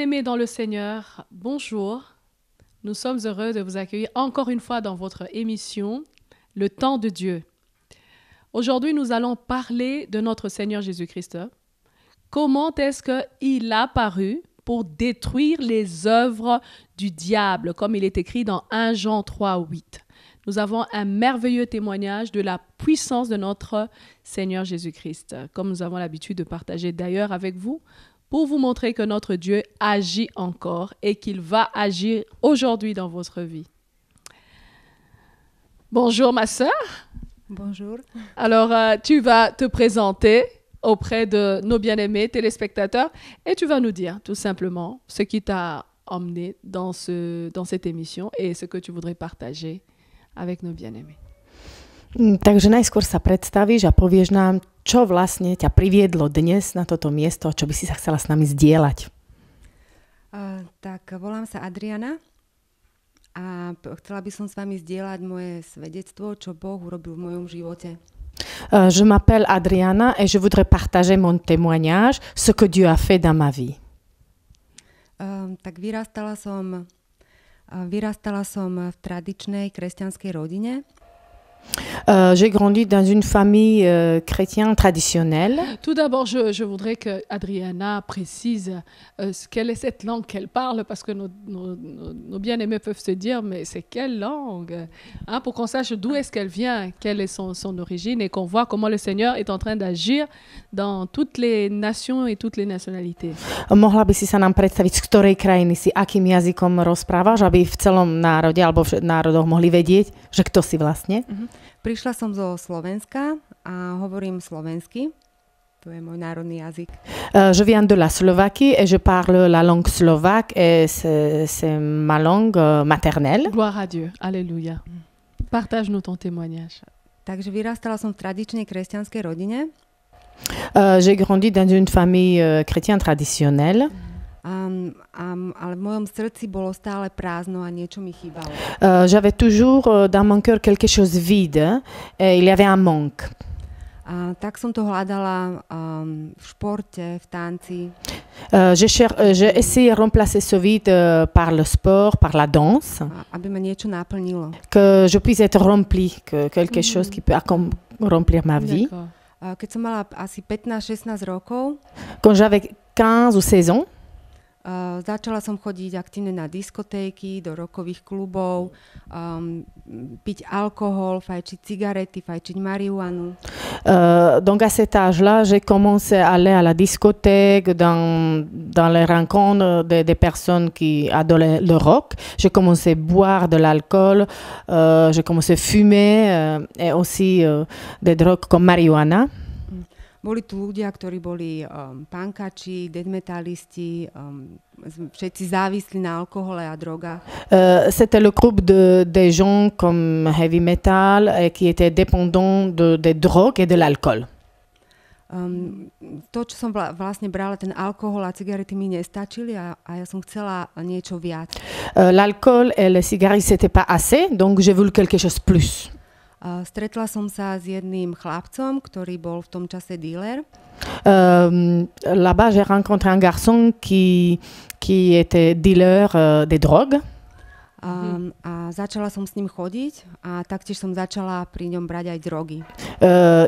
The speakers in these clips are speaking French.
Bien-aimés dans le Seigneur, bonjour. Nous sommes heureux de vous accueillir encore une fois dans votre émission, Le temps de Dieu. Aujourd'hui, nous allons parler de notre Seigneur Jésus-Christ. Comment est-ce qu'il a paru pour détruire les œuvres du diable, comme il est écrit dans 1 Jean 3, 8. Nous avons un merveilleux témoignage de la puissance de notre Seigneur Jésus-Christ, comme nous avons l'habitude de partager d'ailleurs avec vous, pour vous montrer que notre Dieu agit encore et qu'il va agir aujourd'hui dans votre vie. Bonjour ma sœur. Bonjour. Alors, tu vas te présenter auprès de nos bien-aimés téléspectateurs et tu vas nous dire tout simplement ce qui t'a emmené dans cette émission et ce que tu voudrais partager avec nos bien-aimés. Takže najskôr sa predstavíš a povieš nám, čo vlastne ťa priviedlo dnes na toto miesto, čo by si sa chcela s nami zdieľať. Tak volám sa Adriana a chcela by som s vami zdieľať moje svedectvo, čo Boh urobil v mojom živote. Je m'appelle Adriana et je voudrais partager mon témoignage, ce que Dieu a fait dans ma vie. Tak vyrastala som v tradičnej kresťanskej rodine. J'ai grandi dans une famille chrétienne traditionnelle. Tout d'abord, je voudrais que Adriana précise quelle est cette langue qu'elle parle, parce que nos bien-aimés peuvent se dire, mais c'est quelle langue, hein, pour qu'on sache d'où est-ce qu'elle vient, quelle est son origine, et qu'on voit comment le Seigneur est en train d'agir dans toutes les nations et toutes les nationalités. Mohla by si sa nám predstaviť, z ktorej krajiny si, akým jazykom rozprávaš, aby v celom národe alebo v národoch mohli vedieť, že kto si vlastne? Prišla som zo Slovenska a hovorím slovensky. To je môj národný jazyk. Je viens de la Slovaquie et je parle la langue slovaque et c'est ma langue maternelle. Gloire à Dieu. Alléluia. Partage-nous ton témoignage. Takže vyrastala som v tradičnej kresťanskej rodine. J'ai grandi dans une famille chrétienne traditionnelle. Ale v mojom srdci bolo stále prázdno a niečo mi chýbalo. J'avais toujours dans mon cœur quelque chose vide et il y avait un manque. Tak som to hľadala v športe, v tanci. J'ai essayé de remplacer ce vide par le sport, par la danse. Aby ma niečo naplnilo. Que je puisse être rempli, que quelque chose qui peut remplir ma vie. Keď som mala asi 15-16 rokov, quand j'avais 15 ou 16 ans, začala som chodiť aktívne na diskotéky, do rockových klubov, piť alkohol, fajčiť cigarety, fajčiť marihuanu. Donc à cet âge-là, j'ai commencé à aller à la discothèque, dans les rencontres des personnes qui adoraient le rock. J'ai commencé à boire de l'alcool, j'ai commencé à fumer et aussi des drogues comme marijuana. Boli tu ľudia, ktorí boli punkači, death metalisti, všetci závislí na alkohole a drogách. C'était le groupe des gens comme heavy metal qui étaient dépendants des drogues et de l'alcool. To, čo som vlastne brala, ten alkohol a cigarety mi nestačili a ja som chcela niečo viac. L'alcool et les cigarettes, c'était pas assez, donc j'ai voulu quelque chose plus. Stretla som sa s jedným chlapcom, ktorý bol v tom čase dealer. Là-bas, j'ai rencontré un garçon qui était dealer des drogues. A začala som s ním chodiť a taktiež som začala pri ňom brať aj drogy.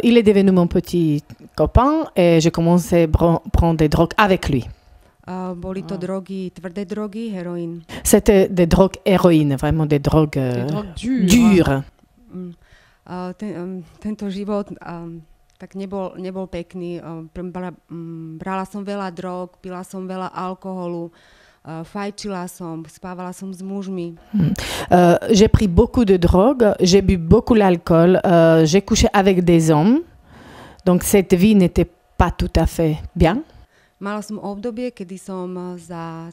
Il est devenu mon petit copain et j'ai commencé à prendre des drogues avec lui. Boli to drogy, tvrdé drogy, héroïne. C'était des drogues héroïne, vraiment des drogues dures. Tento život tak nebol pekný. Brala som veľa drog, pila som veľa alkoholu, fajčila som, spávala som s mužmi. J'ai pris beaucoup de drogue, j'ai bu beaucoup l'alcool, j'ai couché avec des hommes. Donc cette vie n'était pas tout à fait bien. Mala som obdobie, kedy som za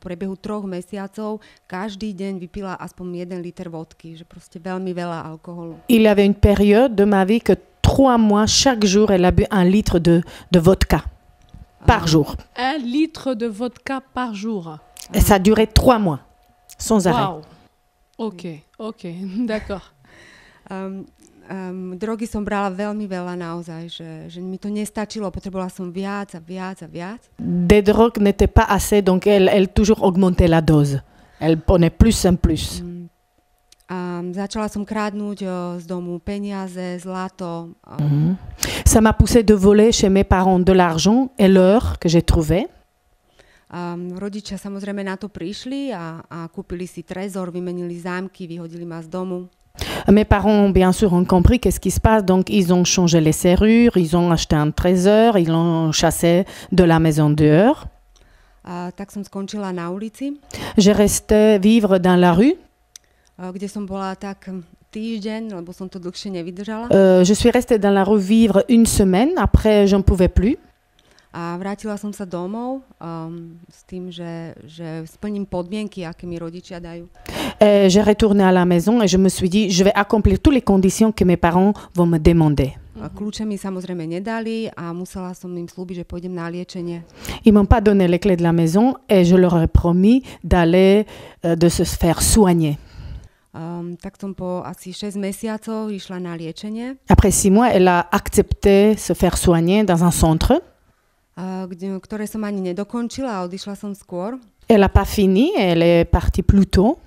priebehu 3 mesiacov každý deň vypila aspoň 1 liter vodky, že proste veľmi veľa alkoholu. Il y avait une période de ma vie que 3 mois, chaque jour, elle a bu 1 litre de vodka par jour. 1 litre de vodka par jour. Et ça a duré 3 mois, sans arrêt. Wow. Ok, d'accord. drogy som brala veľmi veľa naozaj, že mi to nestačilo, potrebovala som viac a viac a viac. Des drogues n'étaient pas assez, donc elle toujours augmentait la dose. Elle prenait plus en plus. A začala som krádnuť z domu peniaze, zlato. Ça m'a poussé de voler chez mes parents de l'argent et l'or que j'ai trouvé. Rodičia samozrejme na to prišli a kúpili si trezor, vymenili zámky, vyhodili ma z domu. Mes parents, bien sûr, ont compris qu'est-ce qui se passe, donc ils ont changé les serrures, ils ont acheté un trésor, ils l'ont chassé de la maison dehors. Tak som skončila na ulici. Je restais vivre dans la rue. Kde som bola tak týždeň, lebo som to dlhšie nevydržala. Je suis restée dans la rue vivre une semaine, après j'en pouvais plus. A vrátila som sa domov s tým, že splním podmienky, aké mi rodičia dajú. J'ai retourné à la maison et je me suis dit, je vais accomplir toutes les conditions que mes parents vont me demander. Kľúče mi samozrejme nedali a musela som im slúbiť, že pôjdem na liečenie. Ils m'ont pas donné les clés de la maison et je leur ai promis d'aller de se faire soigner. Tak som po asi 6 mesiacov išla na liečenie. Après 6 mois, elle a accepté se faire soigner dans un centre. Ktoré som ani nedokončila a odišla som skôr. Elle n'a pas fini, elle est partie plus tôt.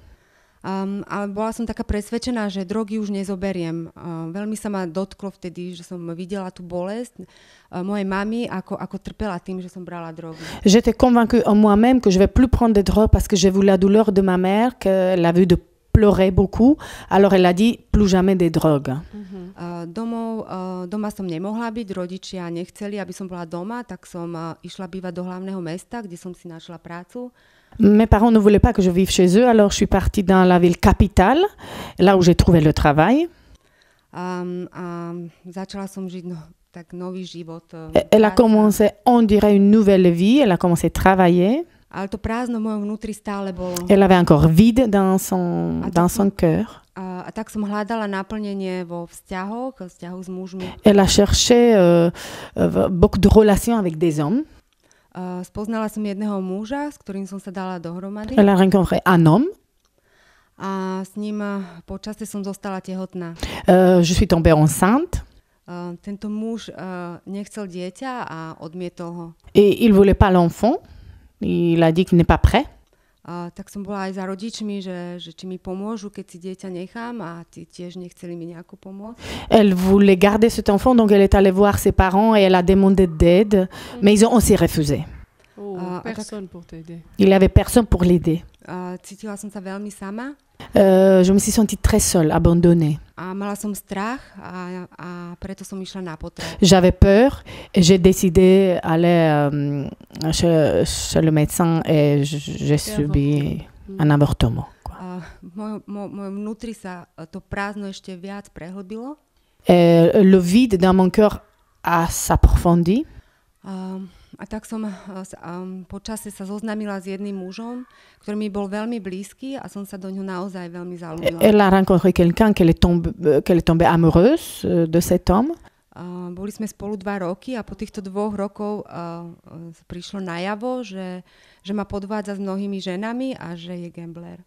Ale bola som taká presvedčená, že drogy už nezoberiem. Veľmi sa ma dotklo vtedy, že som videla tú bolesť mojej mamy, ako trpela tým, že som brala drogy. J'étais convaincue en moi-même que je vais plus prendre des drogues parce que j'ai vu la douleur de ma mère, qu'elle a vu de pleurer beaucoup. Alors elle a dit plus jamais des drogues. Doma som nemohla byť, rodičia nechceli, aby som bola doma, tak som išla bývať do hlavného mesta, kde som si našla prácu. Mes parents ne voulaient pas que je vive chez eux, alors je suis partie dans la ville capitale, là où j'ai trouvé le travail. Začala som žiť tak nový život. Elle a commencé, on dirait, une nouvelle vie, elle a commencé à travailler. Ale to prázdno v mojom vnútri stále bolo. Elle avait encore vide dans son cœur. A tak som hľadala naplnenie vo vzťahu s mužmi. Elle a cherché beaucoup de relations avec des hommes. Spoznala som jedného muža, s ktorým som sa dala dohromady. Elle a rencontré un homme. A s ním po čase som zostala tehotná. Je suis tombée enceinte. Tento muž nechcel dieťa a odmietol ho. Et il voulait pas l'enfant. Il a dit qu'il n'est pas prêt. Tak som bola aj za rodičmi, že či mi pomôžu, keď si dieťa nechám, a tí tiež nechceli mi nejako pomôcť. Elle voulait garder cet enfant, donc elle est allée voir ses parents et elle a demandé d'aide, mais ils ont aussi refusé. Personne pour t'aider. Il n'y avait personne pour l'aider. Cítila som sa veľmi sama. Je me suis sentie très seule, abandonnée. A mala som strach a preto som išla na potrat. J'avais peur et j'ai décidé d'aller chez le médecin et j'ai subi un avortement. Moje vnútri sa to prázdno ešte viac prehlbilo. Le vide dans mon cœur s'approfondit. A tak som po čase sa zoznámila s jedným mužom, ktorý mi bol veľmi blízky a som sa do ňoho naozaj veľmi zaľúbila. Elle a rencontré quelqu'un qu'elle est tombée amoureuse de cet homme. Boli sme spolu 2 roky a po týchto 2 rokov prišlo najavo, že ma podvádza s mnohými ženami a že je gambler.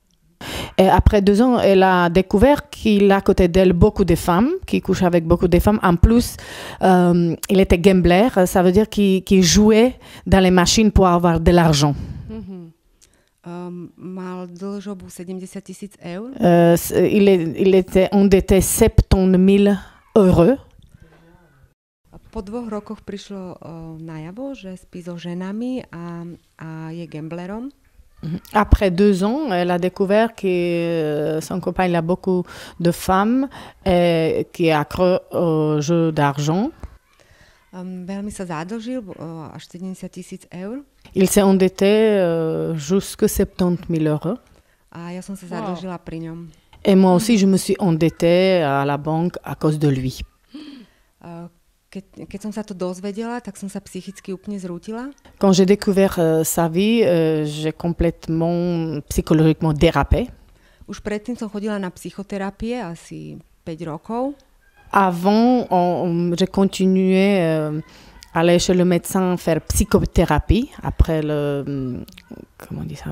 Et après 2 ans, elle a découvert qu'il a à côté d'elle beaucoup de femmes, qu'il couche avec beaucoup de femmes. En plus, il était gambler, ça veut dire qu'il jouait dans les machines pour avoir de l'argent. Mal dlžobu 70 000 eur. Il était endetté 70 000 euros. Po 2 rokoch prišlo najavo, že spí so ženami a je gamblerom. Après 2 ans, elle a découvert que son copain il a beaucoup de femmes qui accrochent au jeu d'argent. Veľmi sa zadlžil, až 70 000 eur. Il s'est endetté jusqu'à 70 000 euros. A ja som sa zadlžila pri ňom. Et moi aussi, je me suis endettée à la banque à cause de lui. Keď som sa to dozvedela, tak som sa psychicky úplne zrútila. Quand j'ai découvert sa vie, j'ai complètement psychologiquement dérapé. Už predtým som chodila na psychoterapie asi 5 rokov. Avant, j'ai continué à aller chez le médecin faire psychothérapie après comment on dit ça,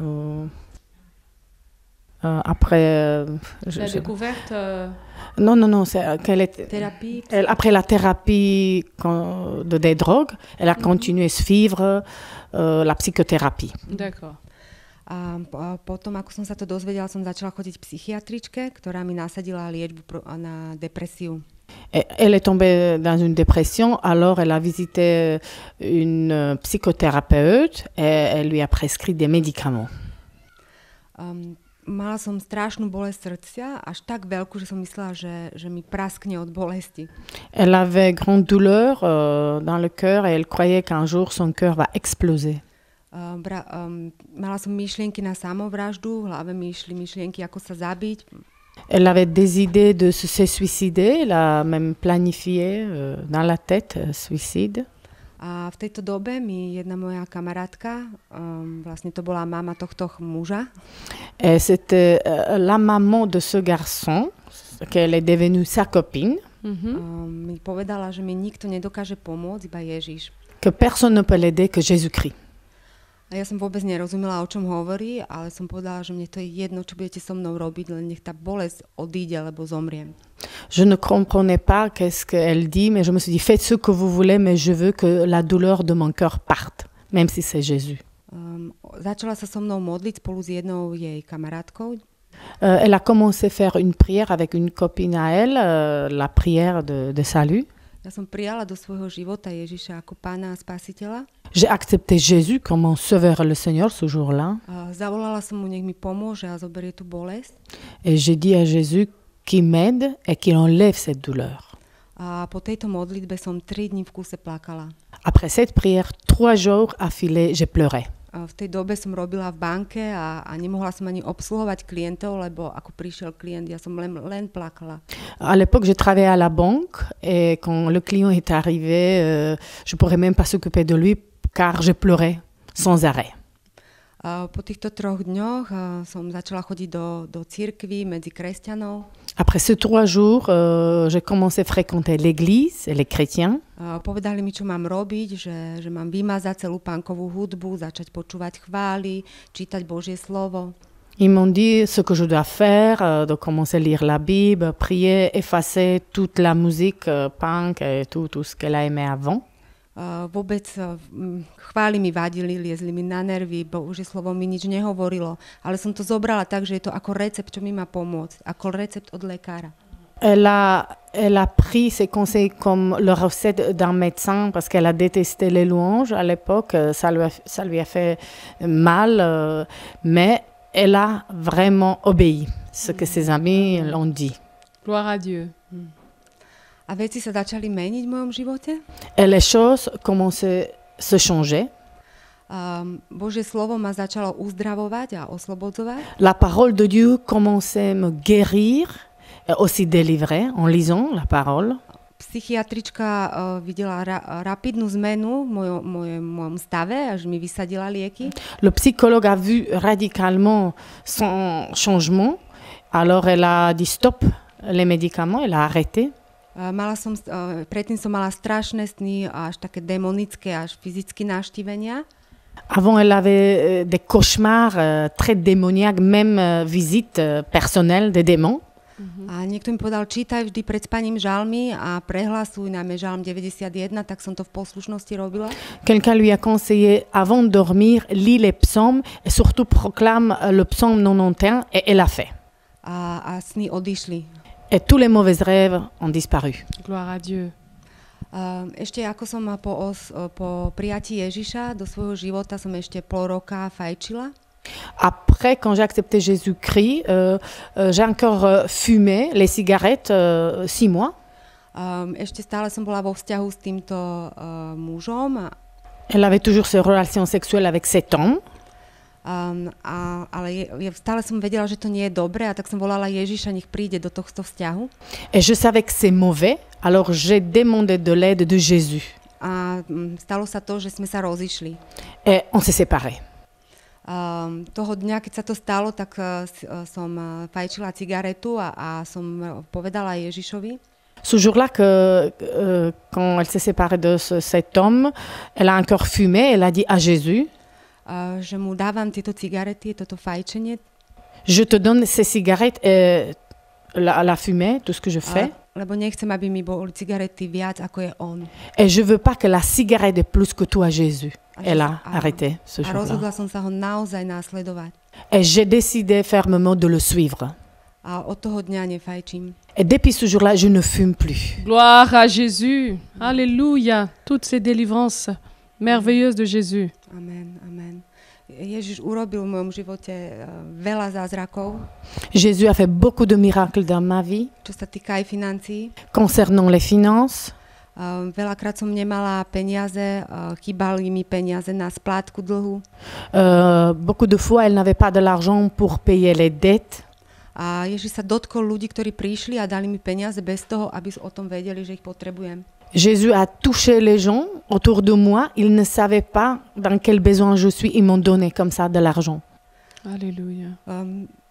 après... La découverte Non, c'est qu'elle est... Terapii. Après la thérapie des drogues, elle a continué à suivre la psychothérapie. D'accord. A potom, ako som sa to dozvedela, som začala chodiť k psychiatričke, ktorá mi nasadila liečbu na depresiu. Elle est tombée dans une dépression, alors elle a visité une psychothérapeute et elle lui a prescrit des médicaments. Mala som strašnú bolesť srdcia, až tak veľkú, že som myslela, že mi praskne od bolesti. Elle avait grande douleur dans le cœur et elle croyait qu'un jour son cœur va exploser. Mala som myšlienky na samovraždu, v hlave mi išli myšlienky, ako sa zabiť. Elle avait des idées de se suicider, elle a même planifié dans la tête suicide. A v tejto dobe mi jedna moja kamarátka, vlastne to bola mama tohto muža. Et c'était la maman de ce garçon, qu'elle est devenue sa copine. Mi povedala, že mi nikto nedokáže pomôcť, iba Ježiš. Que personne ne peut l'aider que Jésus-Christ. A ja som vôbec nerozumela, o čom hovorí, ale som povedala, že mne to je jedno, čo budete so mnou robiť, len nech tá bolesť odíde, lebo zomriem. Je ne comprenais pas qu'est-ce qu'elle dit, mais je me suis dit, faites ce que vous voulez, mais je veux que la douleur de mon cœur parte, même si c'est Jésus. Začala sa so mnou modliť spolu s jednou jej kamarátkou. Elle a commencé à faire une prière avec une copine à elle, la prière de salut. Ja som prijala do svojho života Ježiša ako pána a spasiteľa. J'ai accepté Jésus comme mon sauveur le Seigneur ce jour-là. Zavolala som mu, nech mi pomôže a zoberie tú bolesť. Et j'ai dit à Jésus qu'il m'aide et qu'il enlève cette douleur. A po tejto modlitbe som 3 dni v kúse plakala. Après cette prière, 3 jours affilés, j'ai pleuré. V tej dobe som robila v banke a nemohla som ani obsluhovať klientov, lebo ako prišiel klient, ja som len plakala. À l'époque, je travaillais à la banque et quand le client est arrivé, je ne pourrais même pas s'occuper de lui car je pleurais sans arrêt. Po týchto 3 dňoch som začala chodiť do cirkvi medzi kresťanov. Après ces 3 jours, j'ai commencé à fréquenter l'église et les chrétiens. Povedali mi, čo mám robiť, že mám vymazať celú punkovú hudbu, začať počúvať chvály, čítať Božie slovo. Ils m'ont dit ce que je dois faire, de commencer à lire la Bible, prier, effacer toute la musique punk et tout ce qu'elle a aimé avant. Vôbec chvály mi vadili, liezli mi na nervy, Božie slovo mi nič nehovorilo, ale som to zobrala tak, že je to ako recept, čo mi má pomôcť, ako recept od lekára. Elle a pris ses conseils comme le recette d'un médecin parce qu'elle a détesté les louanges à l'époque, ça lui a fait mal, mais elle a vraiment obéi ce que ses amis l'ont dit. Gloire à Dieu. A veci sa začali meniť v mojom živote. Et les choses commençaient à se changer. Božie slovo ma začalo uzdravovať a oslobodzovať. La parole de Dieu commençait à me guérir et aussi délivrer en lisant la parole. Psychiatrička videla rapidnú zmenu v mojom stave, až mi vysadila lieky. Le psychologue a vu radicalement son changement, alors elle a dit stop les médicaments, elle a arrêté. Predtým som mala strašné sny, až také demonické, až fyzické navštívenia. Avant, elle avait des cauchemars très démoniaques, même visites personnelles des démons. A niekto mi povedal, čítaj vždy pred spaním žalmy a prehlasuj najmä žalm 91, tak som to v poslušnosti robila. Quelqu'un lui a conseillé, avant de dormir, lis les psaumes et surtout proclame le psaume 91 et elle a fait. A sny odišli. Et tous les mauvais rêves ont disparu. Gloire à Dieu. Ešte ako som po prijatí Ježiša do svojho života som ešte pol roka fajčila. Après, quand j'ai accepté Jésus-Christ, j'ai encore fumé les cigarettes 6 mois. Ešte stále som bola vo vzťahu s týmto mužom. Elle avait toujours ses relations sexuelles avec cet homme. Ale stále som vedela, že to nie je dobré a tak som volala Ježiša, nech príde do tohto vzťahu. Et je savais que c'est mauvais, alors j'ai demandé de l'aide de Jésus. A stalo sa to, že sme sa rozišli. Et on s'est séparés. Toho dňa, keď sa to stalo, tak som fajčila cigaretu a som povedala Ježišovi. Ce jour-là, quand elle s'est séparée de cet homme, elle a encore fumé, elle a dit à Jésus. Že mu dávam tieto cigarety, toto fajčenie. Je te donne ces cigarettes et la fumée, tout ce que je fais. Lebo nechcem, aby mi boli cigarety viac, ako je on. Et je veux pas que la cigarette est plus que toi, Jésus. Elle a arrêté ce A rozhodla jour-là. som sa ho naozaj následovať. Et j'ai décidé fermement de le suivre. A od toho dňa nefajčím. Et depuis ce jour-là, je ne fume plus. Gloire à Jésus. Alléluia. Toutes ces délivrances merveilleuses de Jésus. Amen, amen. Ježiš urobil v mojom živote veľa zázrakov, Jésus a fait beaucoup de miracles dans ma vie čo sa týka aj financií. concernant les finances. Veľakrát som nemala peniaze, chýbali mi peniaze na splátku dlhu. Beaucoup de fois, elle n'avait pas de l'argent pour payer les dettes. A Ježiš sa dotkol ľudí, ktorí prišli a dali mi peniaze bez toho, aby o tom vedeli, že ich potrebujem. Jésus a touché les gens autour de moi. Ils ne savaient pas dans quel besoin je suis. Ils m'ont donné comme ça de l'argent. Alléluia.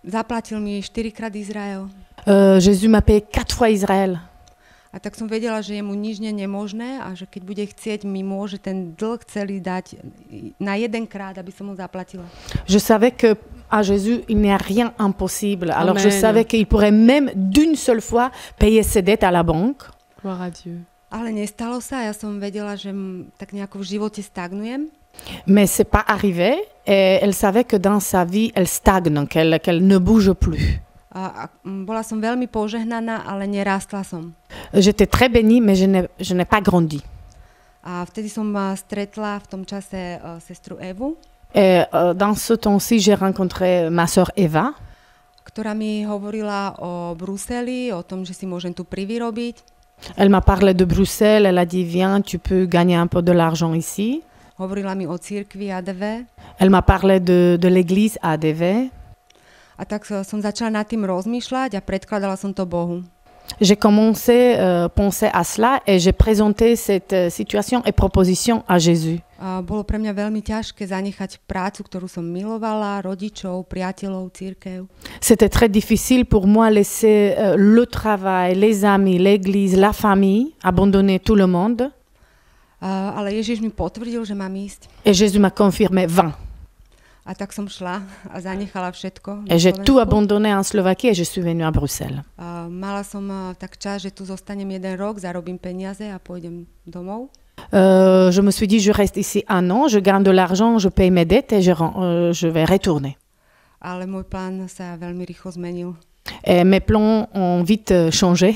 Zaplatil mi 4-krát Izrael. Jésus m'a payé 4 fois Israël. A tak som vedela, že je mu nič nemožné a že keď bude chcieť, mi môže ten dlh celý dať na jedenkrát, aby som ho zaplatila. Je savais que à Jésus, il n'y a rien impossible. Alors je Amen. savais qu'il pourrait même d'une seule fois payer ses dettes à la banque. Gloire à Dieu. Ale nestalo sa, ja som vedela, že tak nejako v živote stagnujem. Mais c'est pas arrivé. Et elle savait que dans sa vie, elle stagne, qu'elle ne bouge plus. Bola som veľmi požehnaná, ale nerástla som. J'étais très bénie, mais je n'ai pas grandi. A vtedy som stretla v tom čase sestru Evu, Et dans ce temps-ci, j'ai rencontré ma sœur Eva, ktorá mi hovorila o Bruseli, o tom, že si môžem tu privyrobiť. Elle m'a parlé de Bruxelles, elle a dit viens, tu peux gagner un peu de l'argent ici. Hovorila mi o cirkvi ADV. Elle m'a parlé de l'église ADV. A tak som začala nad tým rozmýšľať a predkladala som to Bohu. J'ai commencé à penser à cela et j'ai présenté cette situation et proposition à Jésus. Bolo pre mňa veľmi ťažké zanechať prácu, ktorú som milovala, rodičov, priateľov, cirkev. C'était très difficile pour moi laisser le travail, les amis, l'église, la famille, abandonner tout le monde. Ale Ježiš mi potvrdil, že mám ísť. Et Jésus m'a confirmé 20. A tak som šla a zanechala všetko. Et j'ai tout abandonné en Slovaquie et je suis venue à Bruxelles. Mala som tak čas, že tu zostanem 1 rok, zarobím peniaze a pôjdem domov. Je me suis dit, je reste ici 1 an, je gagne de l'argent, je paye mes dettes et je vais retourner. Ale môj plán sa veľmi rýchlo zmenil. Et mes plans ont vite changé.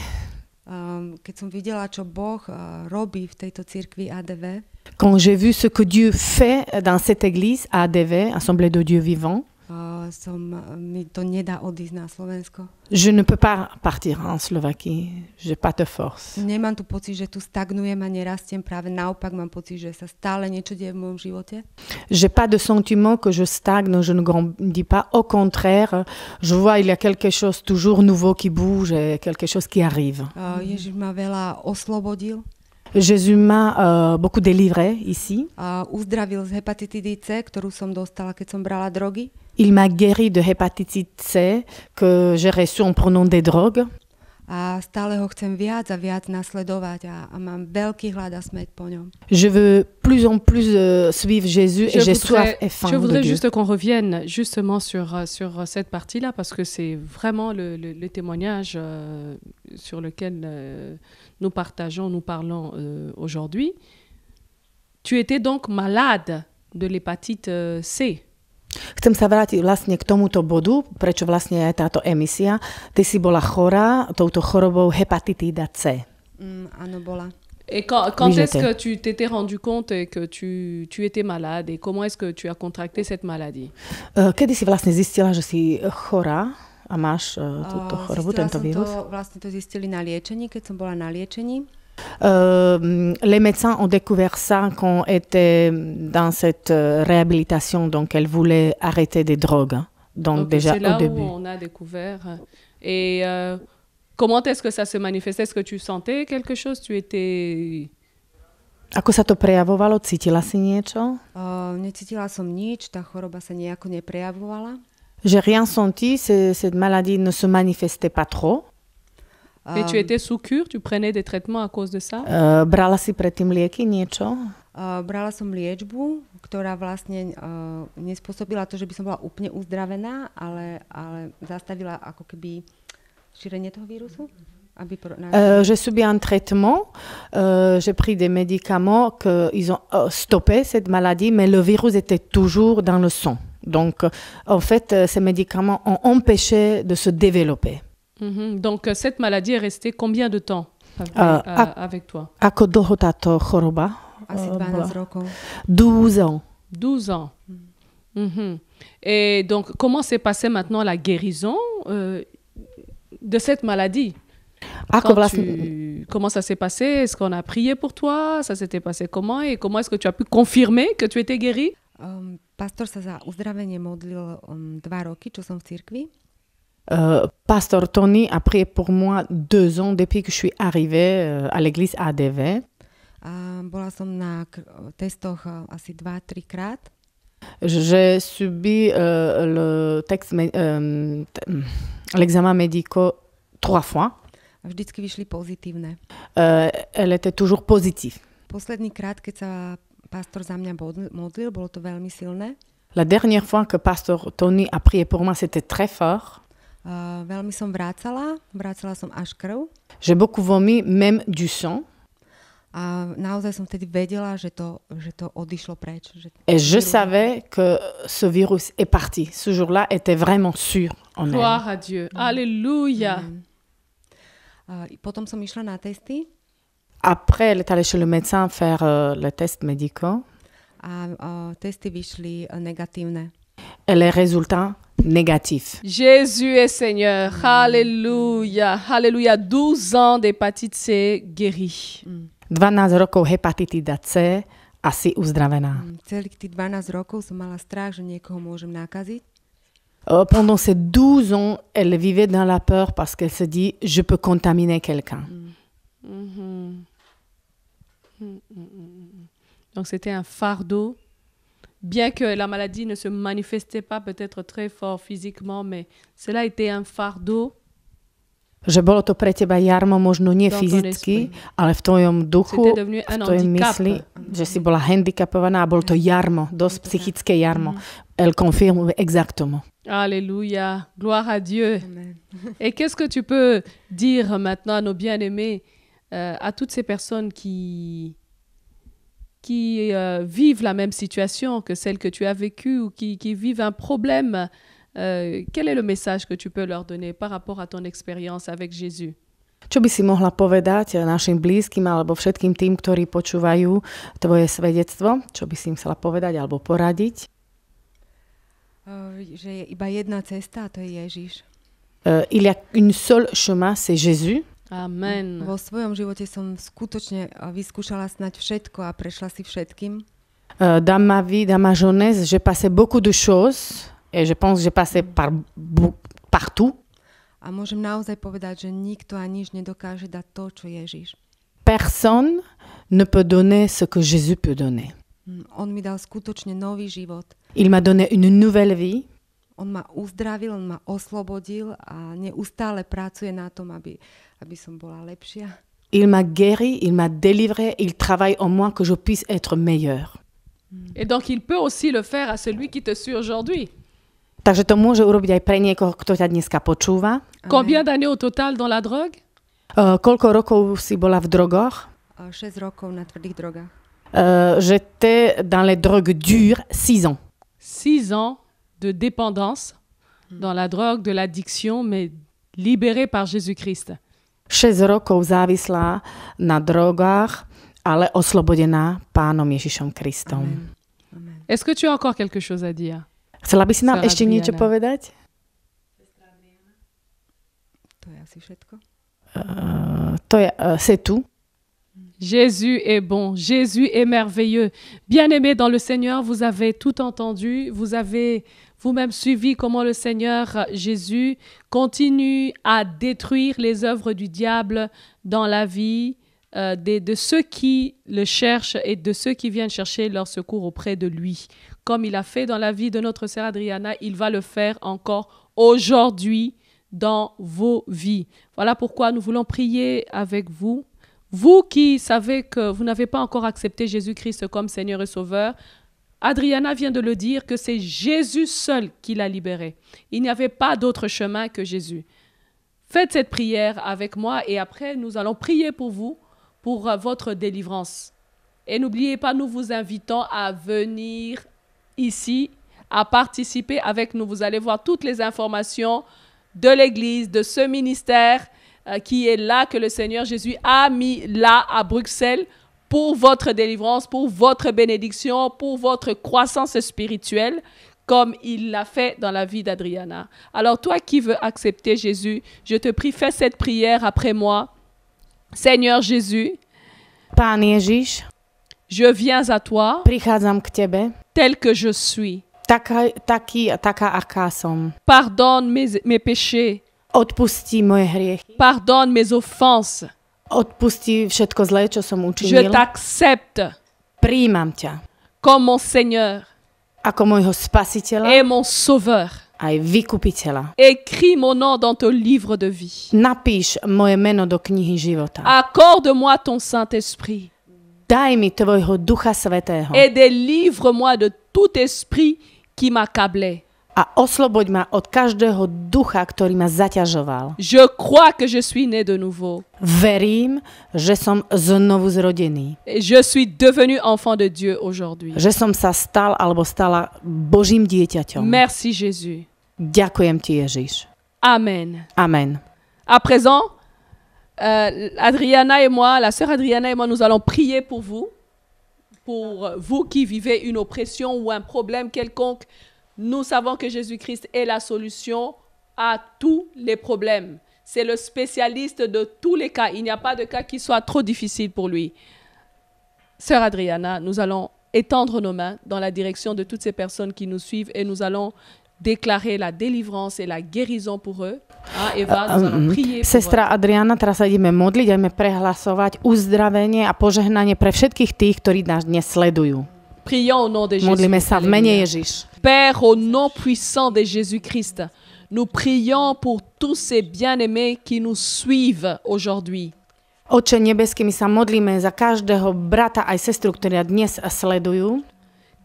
Keď som videla, čo Boh robí v tejto cirkvi ADV, Quand j'ai vu ce que Dieu fait dans cette église ADV, Assemblée de Dieu vivant, mi to nedá odísť na Slovensko. je ne peux pas partir en Slovaquie. Je n'ai pas de force. Nemám tu pocit, že tu stagnujem a nerastiem. Práve naopak mám pocit, že sa stále niečo deje v mojom živote. J'ai pas de sentiment que je stagne, je ne grandis pas. Au contraire, je vois il y a quelque chose toujours nouveau qui bouge et quelque chose qui arrive. Ježiš ma veľa oslobodil. Jésus m'a beaucoup délivré ici. Uzdravil z hepatitidy C, ktorú som dostala, keď som brala drogy. Il m'a guéri de hépatite C que j'ai reçue en prenant des drogues. A stále ho chcem viac a viac nasledovať a mám veľký hlad a smäť po ňom. Je veux plus en plus suivre Jésus et j'ai soif et faim Je de voudrais Dieu. juste qu'on revienne justement sur cette partie-là parce que c'est vraiment le témoignage sur lequel nous parlons aujourd'hui. Tu étais donc malade de l'hépatite C. Chcem sa vrátiť vlastne k tomuto bodu, prečo vlastne je táto emisia. Ty si bola chorá touto chorobou hepatitída C. Áno, bola. Et quand Oui, est-ce j'étais. que tu t'étais rendu compte que tu étais malade et comment est-ce que tu as contracté cette maladie? Kedy si vlastne zistila, že si chorá a máš túto chorobu, Zistila tento som vírus? vlastne to zistili na liečení, keď som bola na liečení. Les médecins ont découvert ça quand on était dans cette réhabilitation, donc elle voulait arrêter des drogues. Donc déjà c'est là au début. où on a découvert. Et comment est-ce que ça se manifestait? Est-ce que tu sentais quelque chose? Tu étais... Ako sa to prejavovalo? Cítila si niečo? Necítila som nič, tá choroba sa nejako neprejavovala. J'ai rien senti, cette maladie ne se manifestait pas trop. Et tu étais sous cure? Tu prenais des traitements à cause de ça? Brala si predtým lieky niečo? Brala som liečbu, ktorá vlastne nespôsobila to, že by som bola úplne uzdravená, ale zastavila ako keby šírenie toho vírusu. J'ai subi un traitement, j'ai pris des médicaments qu'ils ont stoppé cette maladie, mais le virus était toujours dans le sang. Donc, en fait, ces médicaments ont empêché de se développer. Donc, cette maladie est restée combien de temps avec toi? Ako dlho táto choroba? Asi 12 rokov. 12 ans. 12 ans. Et donc, comment s'est passée maintenant la guérison de cette maladie? Comment ça s'est passé? Est-ce qu'on a prié pour toi? Ça s'était passé comment? Et comment est-ce que tu as pu confirmer que tu étais guéri? Pastor sa za uzdravenie modlil 2 roky, čo som v cirkvi. Pastor Tony a prié pour moi 2 ans depuis que je suis arrivée à l'église ADV. Bola som na testoch asi 2-3 krát. J'ai subi l'examen médical 3 fois. A vždycky vyšli pozitívne. Elle était toujours positive. Posledný krát, keď sa pastor za mňa modlil, bolo to veľmi silné. La dernière fois que pasteur Tony a prié pour moi, c'était très fort. Veľmi som vrácala som až krv. J'ai beaucoup vomi, même du sang. A naozaj som vtedy vedela, že to odišlo preč. Et je savais que ce virus est parti. Ce jour-là était vraiment sûr en elle. Gloire à Dieu. Alléluia. Potom som išla na testy. Après, elle est allée chez le médecin faire les tests médicaux. A testy vyšli negatívne. Et les résultats négatifs. Jésus est Seigneur. Alléluia. Alléluia. 12 ans d'hépatite C guérie. 12 rokov hepatitida C asi uzdravená. Celých tých 12 rokov som mala strach, že niekoho môžem nakaziť. Pendant ces 12 ans, elle vivait dans la peur parce qu'elle se dit « je peux contaminer quelqu'un ». Donc c'était un fardeau. Bien que la maladie ne se manifestait pas peut-être très fort physiquement, mais cela était un fardeau. Že bolo to pre teba jarmo možno nie fyzicky, ale v tvojom duchu, v tvojej mysli, že si bola handicapovaná a bolo to jarmo, dosť psychické jarmo. Elle confirme exactement. Alléluia, gloire à Dieu. Amen. Et qu'est-ce que tu peux dire maintenant à nos bien-aimés, à toutes ces personnes qui vivent la même situation que celle que tu as vécue ou qui vivent un problème? Quel est le message que tu peux leur donner par rapport à ton expérience avec Jésus? Čo by si mohla povedať našim blízkym alebo všetkým tým, ktorí počúvajú tvoje svedectvo? Čo by si im chcela povedať alebo poradiť? Že je iba jedna cesta a to je Ježiš. Il y a une seule chemin, c'est Jésus. Amen. Vo svojom živote som skutočne vyskúšala snať všetko a prešla si všetkým. Dans ma vie, dans ma jeunesse, j'ai passé beaucoup de choses. Et je pense que j'ai passé partout. A môžem naozaj povedať, že nikto a nič nedokáže dať to, čo Ježiš. Personne ne peut donner ce que Jésus peut donner. On mi dal skutočne nový život. Il m'a donné une nouvelle vie. On ma uzdravil, on ma oslobodil a neustále pracuje na tom, aby som bola lepšia. Il m'a guéri, il m'a délivré, il travaille en moi que je puisse être meilleur. Et donc il peut aussi le faire à celui qui te suit aujourd'hui. Takže to môže urobiť aj pre niekoho, kto ťa dneska počúva. Combien d'années au total dans la drogue? Koľko rokov si bola v drogoch? 6 rokov na tvrdých drogách. J'étais dans les drogues dures 6 ans. 6 ans de dépendance dans la drogue, de l'addiction, mais libérée par Jésus-Christ. 6 rokov závislá na drogách, ale oslobodená Pánom Ježišom Kristom. Amen. Est-ce que tu as encore quelque chose à dire? Chcela by si nám ešte niečo povedať? To je asi všetko. C'est tout. Jésus est bon, Jésus est merveilleux. Bien-aimés dans le Seigneur, vous avez tout entendu, vous avez vous-même suivi comment le Seigneur Jésus continue à détruire les œuvres du diable dans la vie de ceux qui le cherchent et de ceux qui viennent chercher leur secours auprès de lui. Comme il a fait dans la vie de notre sœur Adriana, il va le faire encore aujourd'hui dans vos vies. Voilà pourquoi nous voulons prier avec vous Vous qui savez que vous n'avez pas encore accepté Jésus-Christ comme Seigneur et Sauveur, Adriana vient de le dire que c'est Jésus seul qui l'a libéré. Il n'y avait pas d'autre chemin que Jésus. Faites cette prière avec moi et après nous allons prier pour vous, pour votre délivrance. Et n'oubliez pas, nous vous invitons à venir ici, à participer avec nous. Vous allez voir toutes les informations de l'Église, de ce ministère qui est là, que le Seigneur Jésus a mis là à Bruxelles pour votre délivrance, pour votre bénédiction, pour votre croissance spirituelle, comme il l'a fait dans la vie d'Adriana. Alors toi qui veux accepter Jésus, je te prie, fais cette prière après moi. Seigneur Jésus, Pán Ježiš, je viens à toi prichádzam k Tebe, tel que je suis. Taká, aká som. Pardonne mes péchés. Odpustí moje hriechy. Pardonne mes offenses. Odpustí všetko zlé, čo som Je učinil. t'accepte Prijímam ťa comme mon Seigneur ako môjho spasiteľa et mon Sauveur. aj vykupiteľa. Écris mon nom dans ton livre de vie. Napíš moje meno do knihy života. Accorde-moi ton Saint-Esprit Daj mi tvojho Ducha Svätého et délivre-moi de tout esprit qui m'accablait. a osloboď ma od každého ducha, ktorý ma zaťažoval. Je crois que je suis né de nouveau. Verím, že som znovu zrodený. Et je suis devenu enfant de Dieu aujourd'hui. Že som sa stal alebo stala Božím dieťaťom. Merci Jésus. Ďakujem ti, Ježiš. Amen. Amen. À présent, Adriana et moi, la sœur Adriana et moi, nous allons prier pour vous qui vivez une oppression ou un problème quelconque. Nous savons que Jésus-Christ est la solution à tous les problèmes. C'est le spécialiste de tous les cas. Il n'y a pas de cas qui soit trop difficile pour lui. Sœur Adriana, nous allons étendre nos mains dans la direction de toutes ces personnes qui nous suivent et nous allons déclarer la délivrance et la guérison pour eux. Eva, nous allons prier pour eux. Sestra Adriana, teraz sa ideme modliť, ideme prehlasovať uzdravenie a požehnanie pre všetkých tých, ktorí nás dnes sledujú. Prions au nom de Jésus. Modlíme sa v mene Ježiš. Père, au nom puissant de Jésus-Christ, nous prions pour tous ces bien-aimés qui nous suivent aujourd'hui. Otče nebeský, my sa modlíme za každého brata aj sestru, ktorí dnes sledujú.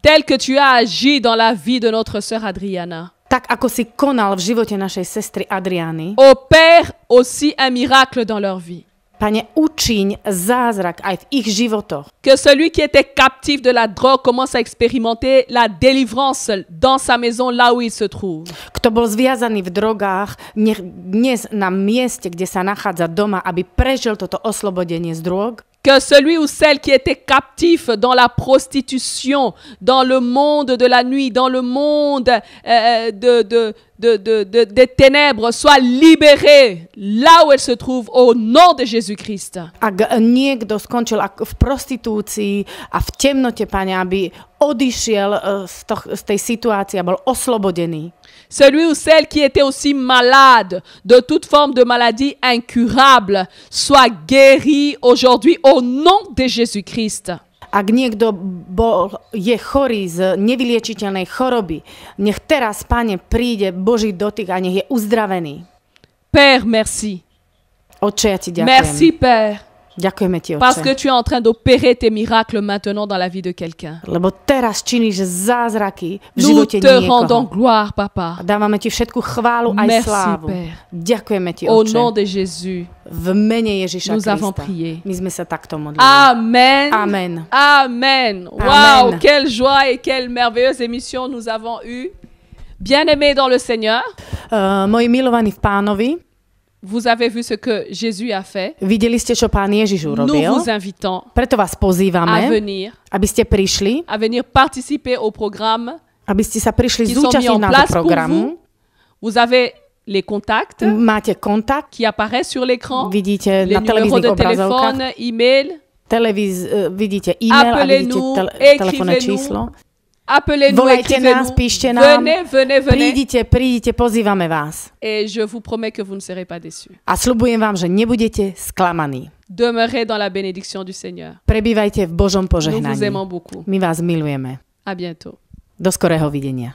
Tel que tu as agi dans la vie de notre sœur Adriana. Tak, ako si konal v živote našej sestry Adriany. Opère aussi un miracle dans leur vie. Pane, učiň zázrak aj v ich životoch. Que celui qui était captif de la drogue commence à expérimenter la délivrance dans sa maison, là où il se trouve. Kto bol zviazaný v drogách, nech dnes na mieste, kde sa nachádza doma, aby prežil toto oslobodenie z drog. Que celui ou celle qui était captif dans la prostitution, dans le monde de la nuit, dans le monde des ténèbres, soit libéré là où elle se trouve au nom de Jésus-Christ. Ak niekto skončil v prostitúcii a v temnote, Pane, aby odišiel z tej situácie a bol oslobodený. Celui ou celle qui était aussi malade de toute forme de maladie incurable soit guéri aujourd'hui au nom de Jésus-Christ. Ak niekto je chorý z nevyliečiteľnej choroby, nech teraz, Pane, príde Boží dotyk a nech je uzdravený. Père, merci. Otče, ja ti ďakujem. Merci, Père. Ďakujeme ti, Otče. Parce que tu es en train d'opérer tes miracles maintenant dans la vie de quelqu'un. Lebo teraz činíš zázraky v Nous živote te rendons niekoho. gloire, Papa. Dávame ti všetku chválu aj Merci, slávu. Père. Ďakujeme ti, Au Otče. nom de Jésus, V mene Ježiša nous avons Krista. prié. My sme sa takto modlili. Amen. Amen. Amen. Wow, Amen. quelle joie et quelle merveilleuse émission nous avons eue. Bien-aimés dans le Seigneur, Moji milovaní v Pánovi, vous avez vu ce que Jésus a fait. videli ste, čo Pán Ježiš Nous urobil. vous invitons Preto vás à pozývame, venir participer au programme aby ste sa prišli qui sont mis zúčastniť en na place to pour programu. vous. Vous avez les contacts Máte kontakt, qui apparaissent sur l'écran, vidíte les na numéros de televíznych obrazovkách, téléphone, email. vidíte e-mail a vidíte Appelez-nous, telefónne écrivez-nous. číslo. Appelez-nous, Volajte nás, écrivez-nous. píšte nám. Venez. Prídite, pozývame vás. Et je vous promets que vous ne serez pas déçus. A sľubujem vám, že nebudete sklamaní. Demeurez dans la bénédiction du Seigneur. Prebývajte v Božom Nous vous požehnaní. aimons beaucoup. My vás milujeme. À bientôt. Do skorého videnia.